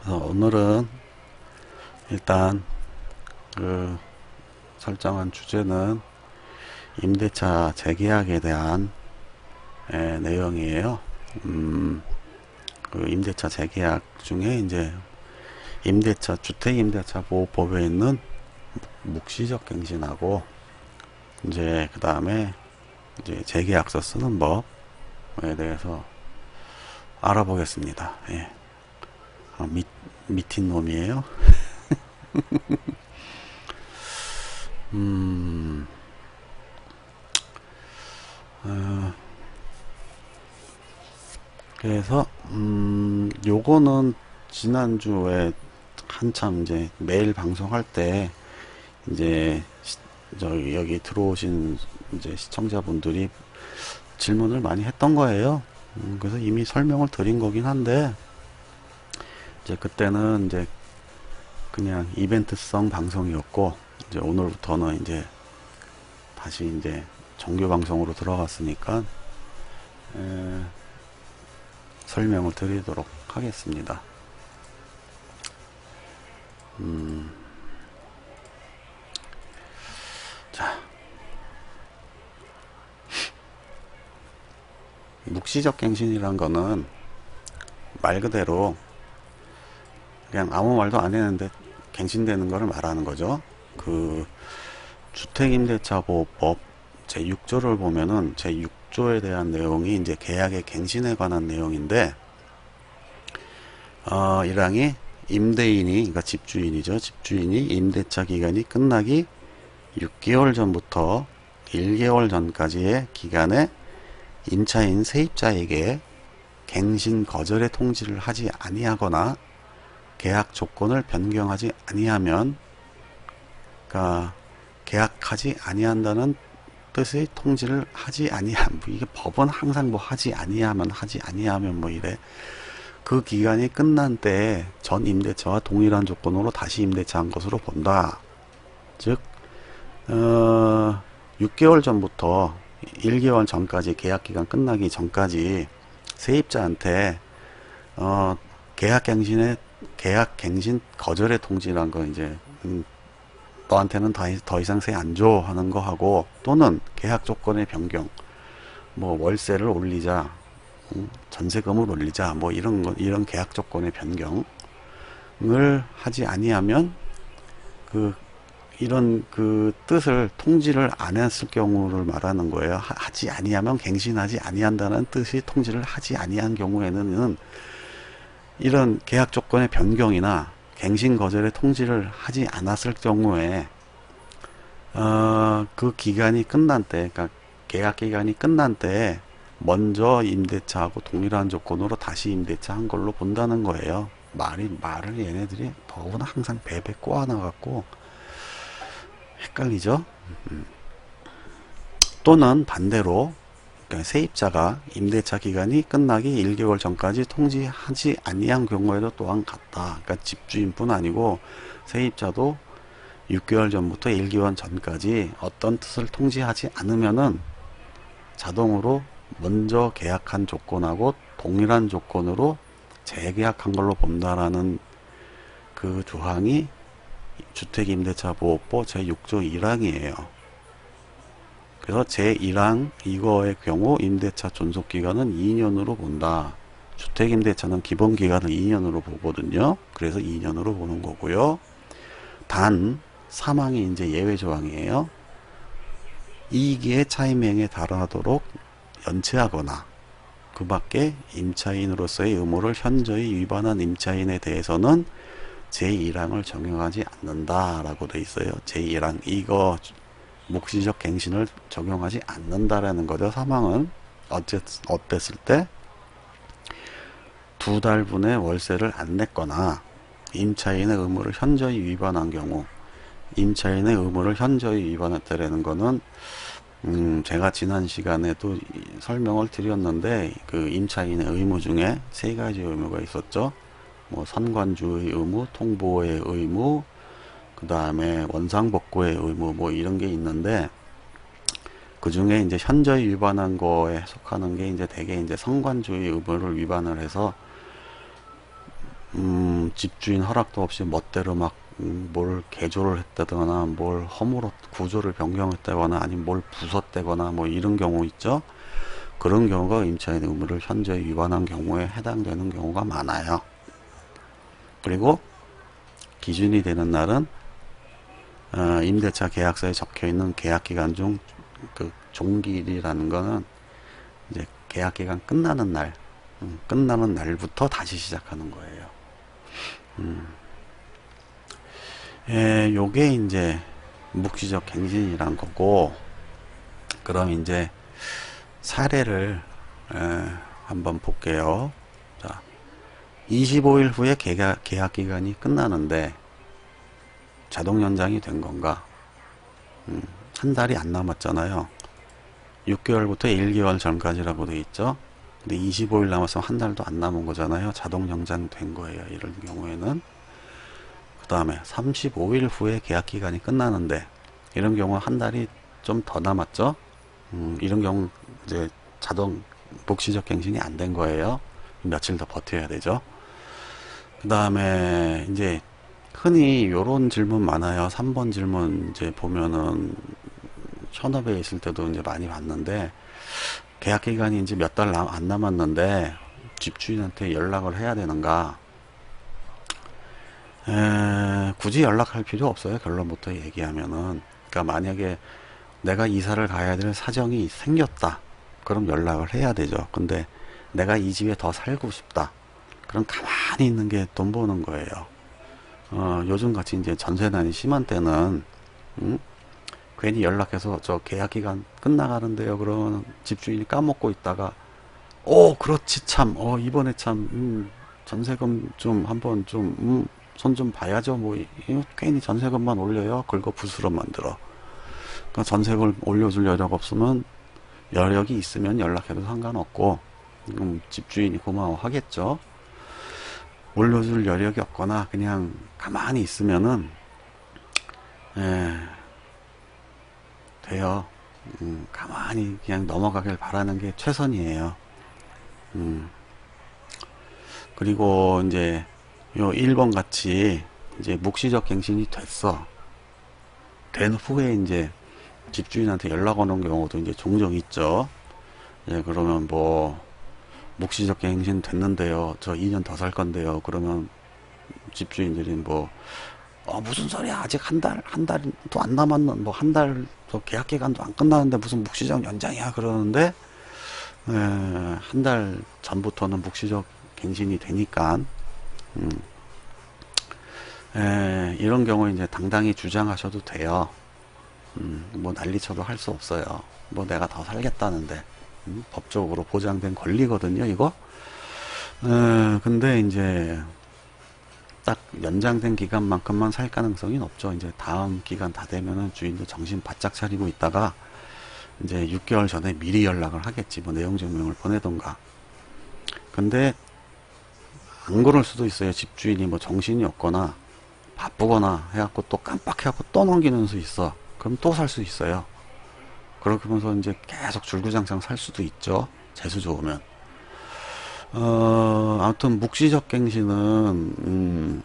오늘은 일단 그 설정한 주제는 임대차 재계약에 대한 내용이에요. 그 임대차 재계약 중에 이제 주택임대차 보호법에 있는 묵시적 갱신하고 이제 그 다음에 이제 재계약서 쓰는 법에 대해서 알아보겠습니다. 예. 미친 놈이에요. 그래서 요거는 지난주에 한참 이제 매일 방송할 때 이제 여기 들어오신 이제 시청자분들이 질문을 많이 했던 거예요. 그래서 이미 설명을 드린 거긴 한데 이제 그때는 이제 그냥 이벤트성 방송이었고 이제 오늘부터는 이제 다시 이제 정규 방송으로 들어갔으니까 설명을 드리도록 하겠습니다. 자, 묵시적 갱신이란 거는 말 그대로 그냥 아무 말도 안 했는데 갱신되는 거를 말하는 거죠. 그 주택임대차보호법 제6조를 보면은 제6조에 대한 내용이 이제 계약의 갱신에 관한 내용인데 1항이 임대인이 그러니까 집주인이죠. 집주인이 임대차 기간이 끝나기 6개월 전부터 1개월 전까지의 기간에 임차인 세입자에게 갱신 거절의 통지를 하지 아니하거나 계약 조건을 변경하지 아니하면, 그러니까 계약하지 아니한다는 뜻의 통지를 하지 아니함. 이게 법은 항상 뭐 하지 아니하면 뭐 이래. 그 기간이 끝난 때에 전 임대차와 동일한 조건으로 다시 임대차한 것으로 본다. 즉 6개월 전부터 1개월 전까지 계약기간 끝나기 전까지 세입자한테 계약 갱신 거절의 통지란 거 이제 너한테는 더 이상 세 안 줘 하는 거 하고, 또는 계약 조건의 변경, 뭐 월세를 올리자, 전세금을 올리자, 뭐 이런 계약 조건의 변경을 하지 아니하면 이런 뜻을 통지를 안 했을 경우를 말하는 거예요. 하지 아니하면 갱신하지 아니한다는 뜻이 통지를 하지 아니한 경우에는 이런 계약 조건의 변경이나 갱신 거절의 통지를 하지 않았을 경우에 그 기간이 끝난 때, 그러니까 계약 기간이 끝난 때에 먼저 임대차하고 동일한 조건으로 다시 임대차한 걸로 본다는 거예요. 말을 얘네들이 법은 항상 베베 꼬아놔갖고 헷갈리죠. 또는 반대로 그러니까 세입자가 임대차 기간이 끝나기 1개월 전까지 통지하지 아니한 경우에도 또한 같다. 그러니까 집주인뿐 아니고 세입자도 6개월 전부터 1개월 전까지 어떤 뜻을 통지하지 않으면은 자동으로 먼저 계약한 조건하고 동일한 조건으로 재계약한 걸로 본다라는 그 조항이 주택임대차보호법 제6조 1항이에요. 그래서 제1항 이거의 경우 임대차 존속기간은 2년으로 본다. 주택임대차는 기본기간을 2년으로 보거든요. 그래서 2년으로 보는 거고요. 단 사망이 이제 예외 조항이에요. 이익의 차임행에 달하도록 연체하거나 그 밖에 임차인으로서의 의무를 현저히 위반한 임차인에 대해서는 제1항을 적용하지 않는다라고 돼 있어요. 제1항 이거 묵시적 갱신을 적용하지 않는다라는 거죠. 사망은 어땠을 때 2달분의 월세를 안 냈거나 임차인의 의무를 현저히 위반한 경우, 임차인의 의무를 현저히 위반했다라는 거는 제가 지난 시간에도 설명을 드렸는데 그 임차인의 의무 중에 3가지 의무가 있었죠. 뭐 선관주의 의무, 통보의 의무, 그 다음에 원상복구의 의무, 뭐 이런 게 있는데 그 중에 이제 현저히 위반한 거에 속하는 게 이제 대개 이제 선관주의 의무를 위반을 해서 집주인 허락도 없이 멋대로 막 뭘 개조를 했다거나 뭘 허물어 구조를 변경했다거나 아니면 뭘 부쉈다거나 뭐 이런 경우 있죠. 그런 경우가 임차인의 의무를 현저히 위반한 경우에 해당되는 경우가 많아요. 그리고 기준이 되는 날은 임대차 계약서에 적혀있는 계약기간 중 그 종기일이라는 거는 이제 계약기간 끝나는 날, 끝나는 날부터 다시 시작하는 거예요. 요게 이제 묵시적 갱신이란 거고, 그럼 이제 사례를 한번 볼게요. 자, 25일 후에 계약 기간이 끝나는데 자동 연장이 된 건가? 한 달이 안 남았잖아요. 6개월부터 1개월 전까지라고 돼 있죠. 근데 25일 남았으면 한 달도 안 남은 거잖아요. 자동 연장된 거예요. 이런 경우에는. 그 다음에 35일 후에 계약 기간이 끝나는데 이런 경우 한 달이 좀 더 남았죠. 이런 경우 이제 자동 묵시적 갱신이 안 된 거예요. 며칠 더 버텨야 되죠. 그 다음에 이제 흔히 요런 질문 많아요. 3번 질문 이제 보면은 현업에 있을 때도 이제 많이 봤는데, 계약 기간이 이제 몇 달 안 남았는데 집주인한테 연락을 해야 되는가? 굳이 연락할 필요 없어요. 결론부터 얘기하면은. 그러니까 만약에 내가 이사를 가야 될 사정이 생겼다. 그럼 연락을 해야 되죠. 근데 내가 이 집에 더 살고 싶다. 그럼 가만히 있는 게 돈 버는 거예요. 요즘 같이 이제 전세난이 심한 때는, 괜히 연락해서 저 계약 기간 끝나가는데요. 그러면 집주인이 까먹고 있다가, 그렇지 참, 이번에 참, 전세금 좀 한번 좀, 손 좀 봐야죠. 뭐, 괜히 전세금만 올려요. 긁어 부스럼 만들어. 그러니까 전세금을 올려줄 여력 없으면, 여력이 있으면 연락해도 상관없고, 집주인이 고마워하겠죠. 올려줄 여력이 없거나 그냥 가만히 있으면은 돼요. 가만히 그냥 넘어가길 바라는 게 최선이에요. 그리고 이제 요 1번 같이 이제 묵시적 갱신이 됐어. 된 후에 이제 집주인한테 연락 오는 경우도 이제 종종 있죠. 그러면 뭐 묵시적 갱신 됐는데요. 저 2년 더 살 건데요. 그러면 집주인들이 뭐 무슨 소리야? 아직 한 달도 안 남았는, 뭐 한 달, 저 계약 기간도 안 끝나는데 무슨 묵시적 연장이야? 그러는데, 한 달 전부터는 묵시적 갱신이 되니까, 이런 경우에 이제 당당히 주장하셔도 돼요. 뭐 난리쳐도 할 수 없어요. 뭐 내가 더 살겠다는데, 법적으로 보장된 권리거든요, 이거? 근데 이제, 딱 연장된 기간만큼만 살 가능성이 높죠. 이제 다음 기간 다 되면은 주인도 정신 바짝 차리고 있다가 이제 6개월 전에 미리 연락을 하겠지. 뭐 내용 증명을 보내던가. 근데 안 그럴 수도 있어요. 집주인이 뭐 정신이 없거나 바쁘거나 해갖고 또 깜빡해갖고 또 넘기는 수 있어. 그럼 또 살 수 있어요. 그렇게 하면서 이제 계속 줄구장창 살 수도 있죠. 재수 좋으면. 아무튼 묵시적 갱신은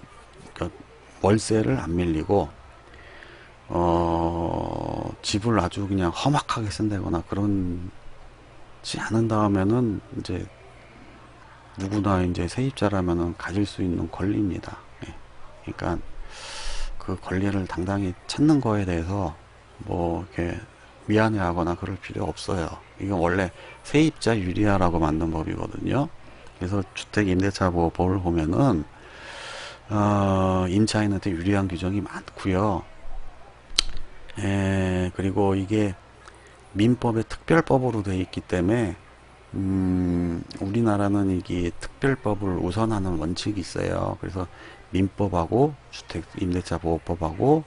그러니까 월세를 안 밀리고 집을 아주 그냥 험악하게 쓴다거나 그런지 않은 다음에는 이제 누구나 이제 세입자라면은 가질 수 있는 권리입니다. 그러니까 그 권리를 당당히 찾는 거에 대해서 뭐 이렇게 미안해하거나 그럴 필요 없어요. 이건 원래 세입자 유리하라고 만든 법이거든요. 그래서 주택임대차보호법을 보면은 임차인한테 유리한 규정이 많고요. 그리고 이게 민법의 특별법으로 되어 있기 때문에 우리나라는 이게 특별법을 우선하는 원칙이 있어요. 그래서 민법하고 주택임대차보호법하고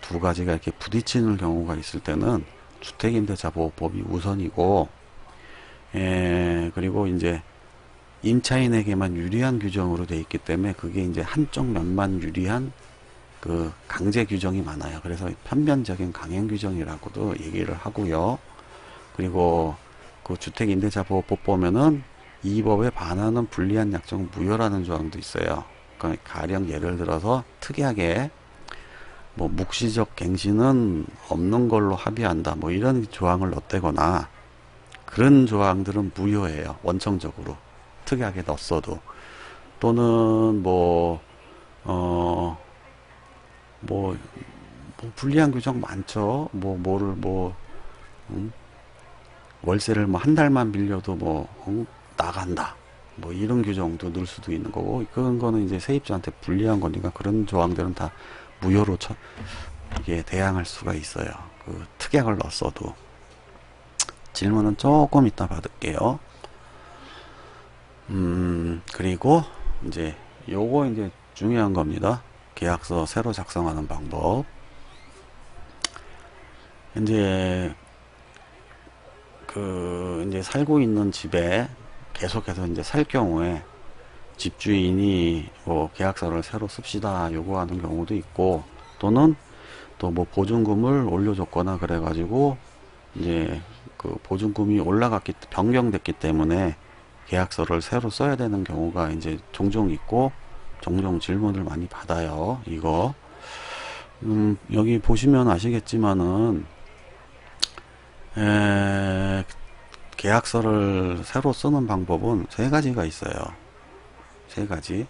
두 가지가 이렇게 부딪히는 경우가 있을 때는 주택임대차보호법이 우선이고, 그리고 이제 임차인에게만 유리한 규정으로 되어 있기 때문에 그게 이제 한쪽 면만 유리한 그 강제 규정이 많아요. 그래서 편변적인 강행 규정이라고도 얘기를 하고요. 그리고 그 주택임대차보호법 보면은 이 법에 반하는 불리한 약정 무효라는 조항도 있어요. 그러니까 가령 예를 들어서 특이하게 뭐 묵시적 갱신은 없는 걸로 합의한다. 뭐 이런 조항을 넣대거나 그런 조항들은 무효예요. 원청적으로. 특이하게 넣었어도. 또는 어, 뭐, 뭐 불리한 규정 많죠. 음, 월세를 뭐 한 달만 빌려도 나간다. 뭐 이런 규정도 넣을 수도 있는 거고, 그런 거는 이제 세입자한테 불리한 거니까 그런 조항들은 다 무효로 이게 대항할 수가 있어요. 그 특약을 넣었어도. 질문은 조금 이따 받을게요. 그리고 이제 요거 이제 중요한 겁니다. 계약서 새로 작성하는 방법. 이제 이제 살고 있는 집에 계속해서 이제 살 경우에 집주인이 뭐 계약서를 새로 씁시다 요구하는 경우도 있고, 또는 또 뭐 보증금을 올려줬거나 그래가지고 이제 그 보증금이 변경됐기 때문에 계약서를 새로 써야 되는 경우가 이제 종종 있고, 종종 질문을 많이 받아요. 이거 여기 보시면 아시겠지만은 계약서를 새로 쓰는 방법은 세 가지가 있어요. 세 가지.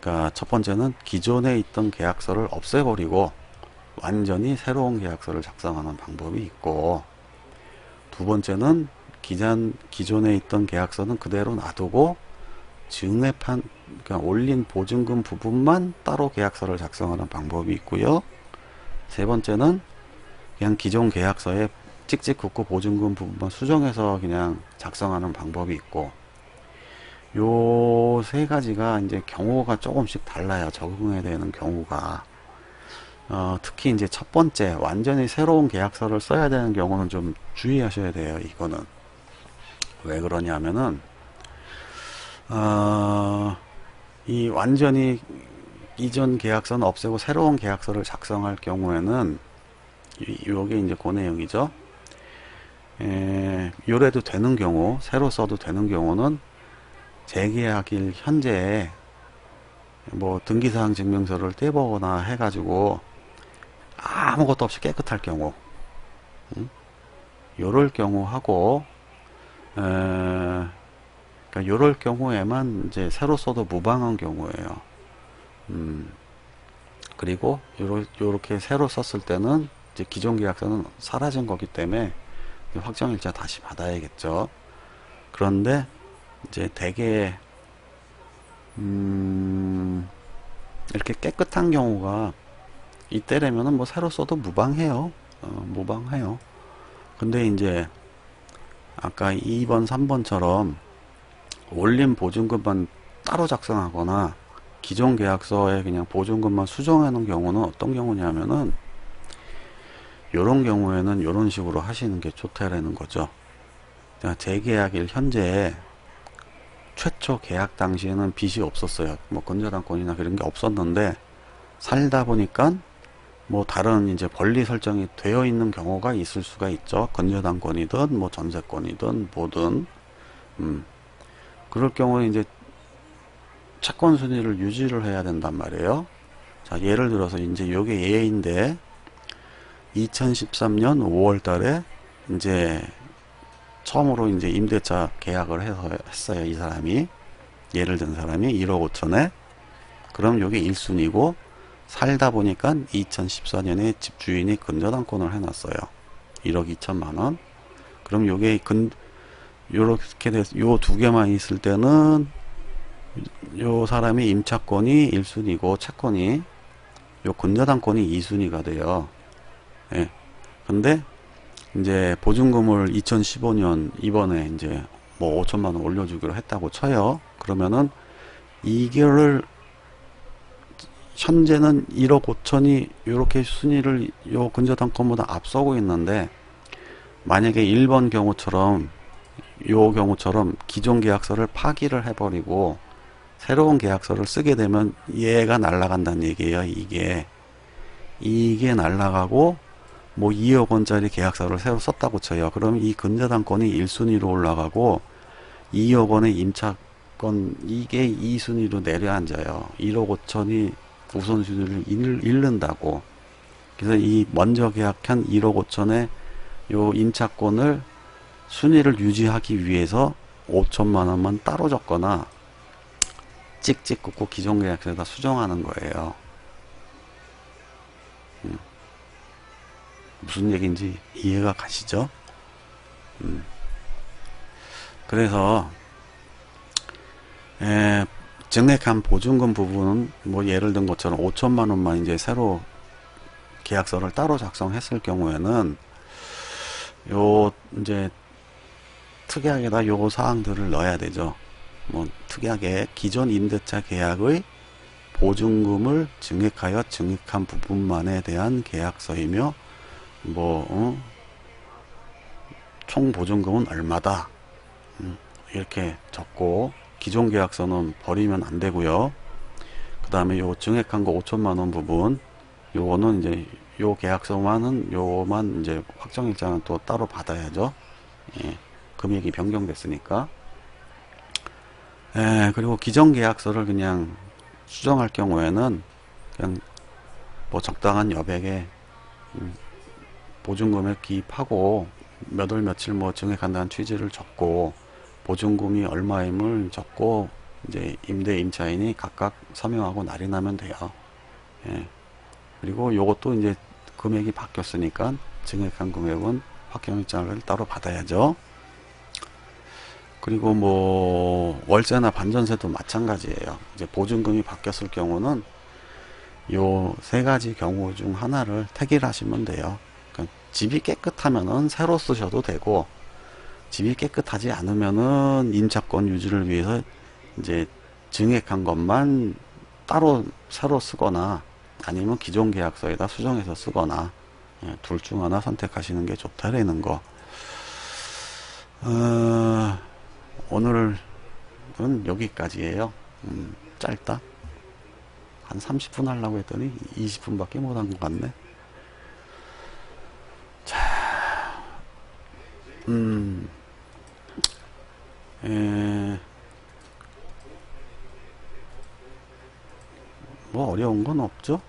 그러니까 첫 번째는 기존에 있던 계약서를 없애버리고 완전히 새로운 계약서를 작성하는 방법이 있고, 두 번째는 기존에 있던 계약서는 그대로 놔두고 그러니까 올린 보증금 부분만 따로 계약서를 작성하는 방법이 있고요. 세 번째는 그냥 기존 계약서에 찍찍 긋고 보증금 부분만 수정해서 그냥 작성하는 방법이 있고, 요 세 가지가 이제 경우가 조금씩 달라요. 적용해야 되는 경우가. 특히 이제 첫 번째, 완전히 새로운 계약서를 써야 되는 경우는 좀 주의하셔야 돼요. 이거는. 왜 그러냐면은, 이 완전히 이전 계약서는 없애고 새로운 계약서를 작성할 경우에는, 요게 이제 그 내용이죠. 요래도 되는 경우, 새로 써도 되는 경우는 재계약일 현재에 뭐 등기사항 증명서를 떼보거나 해가지고 아무것도 없이 깨끗할 경우, 요럴 경우 하고, 그러니까 요럴 경우에만 이제 새로 써도 무방한 경우예요. 그리고 요렇게 새로 썼을 때는 이제 기존 계약서는 사라진 거기 때문에 확정일자 다시 받아야겠죠. 그런데 이제 대개 이렇게 깨끗한 경우가 이때라면은 뭐 새로 써도 무방해요. 무방해요. 근데 이제 아까 2번, 3번처럼 올린 보증금만 따로 작성하거나 기존 계약서에 그냥 보증금만 수정하는 경우는 어떤 경우냐면은, 요런 경우에는 요런 식으로 하시는 게 좋다라는 거죠. 재계약일 현재에 최초 계약 당시에는 빚이 없었어요. 뭐 근저당권이나 그런 게 없었는데, 살다 보니까 뭐 다른 이제 권리 설정이 되어 있는 경우가 있을 수가 있죠. 근저당권이든 뭐 전세권이든 뭐든. 그럴 경우에 이제 채권 순위를 유지를 해야 된단 말이에요. 자, 예를 들어서 이제 요게 예인데 2013년 5월 달에 이제 처음으로 이제 임대차 계약을 했어요. 이 사람이. 예를 든 사람이 1억 5천에. 그럼 요게 1순위고, 살다 보니까 2014년에 집주인이 근저당권을 해놨어요. 1억 2천만 원. 그럼 요게 요렇게 요 두 개만 있을 때는 요 사람이 임차권이 1순위고 채권이 요 근저당권이 2순위가 돼요. 예. 근데 이제 보증금을 2015년 이번에 이제 뭐 5천만 원 올려주기로 했다고 쳐요. 그러면은 이거를 현재는 1억 5천이 요렇게 순위를 요 근저당권보다 앞서고 있는데, 만약에 1번 경우처럼 요 경우처럼 기존 계약서를 파기를 해버리고 새로운 계약서를 쓰게 되면 얘가 날아간다는 얘기예요. 이게 날아가고 뭐 2억 원짜리 계약서를 새로 썼다고 쳐요. 그럼 이 근저당권이 1순위로 올라가고 2억 원의 임차 임차권 이게 2순위로 내려앉아요. 1억 5천이 우선순위를 잃는다고. 그래서 이 먼저 계약한 1억 5천의 요 임차권을 순위를 유지하기 위해서 5천만 원만 따로 적거나 찍찍 긋고 기존 계약서에다 수정하는 거예요. 무슨 얘기인지 이해가 가시죠? 그래서 증액한 보증금 부분은 뭐 예를 든 것처럼 5천만 원만 이제 새로 계약서를 따로 작성했을 경우에는 요 이제 특약에다 요 사항들을 넣어야 되죠. 뭐 특약에 기존 임대차 계약의 보증금을 증액하여 증액한 부분만에 대한 계약서이며 뭐 총 보증금은 얼마다 이렇게 적고 기존 계약서는 버리면 안 되고요. 그 다음에 요 증액한 거 5천만 원 부분 요거는 이제 요 계약서만은 요만 이제 확정일자는 또 따로 받아야죠. 예, 금액이 변경됐으니까. 그리고 기존 계약서를 그냥 수정할 경우에는 그냥 뭐 적당한 여백에 보증금을 기입하고 몇 월 며칠 뭐 증액한다는 취지를 적고 보증금이 얼마임을 적고 이제 임대 임차인이 각각 서명하고 날인하면 돼요. 예. 그리고 요것도 이제 금액이 바뀌었으니까 증액한 금액은 확정일자를 따로 받아야죠. 그리고 뭐 월세나 반전세도 마찬가지예요. 이제 보증금이 바뀌었을 경우는 요 세 가지 경우 중 하나를 택일하시면 돼요. 그러니까 집이 깨끗하면은 새로 쓰셔도 되고 집이 깨끗하지 않으면은 임차권 유지를 위해서 이제 증액한 것만 따로 새로 쓰거나 아니면 기존 계약서에다 수정해서 쓰거나 둘 중 하나 선택하시는 게 좋다라는 거. 오늘은 여기까지예요. 짧다. 한 30분 하려고 했더니 20분밖에 못 한 것 같네. 자, 뭐 어려운 건 없죠.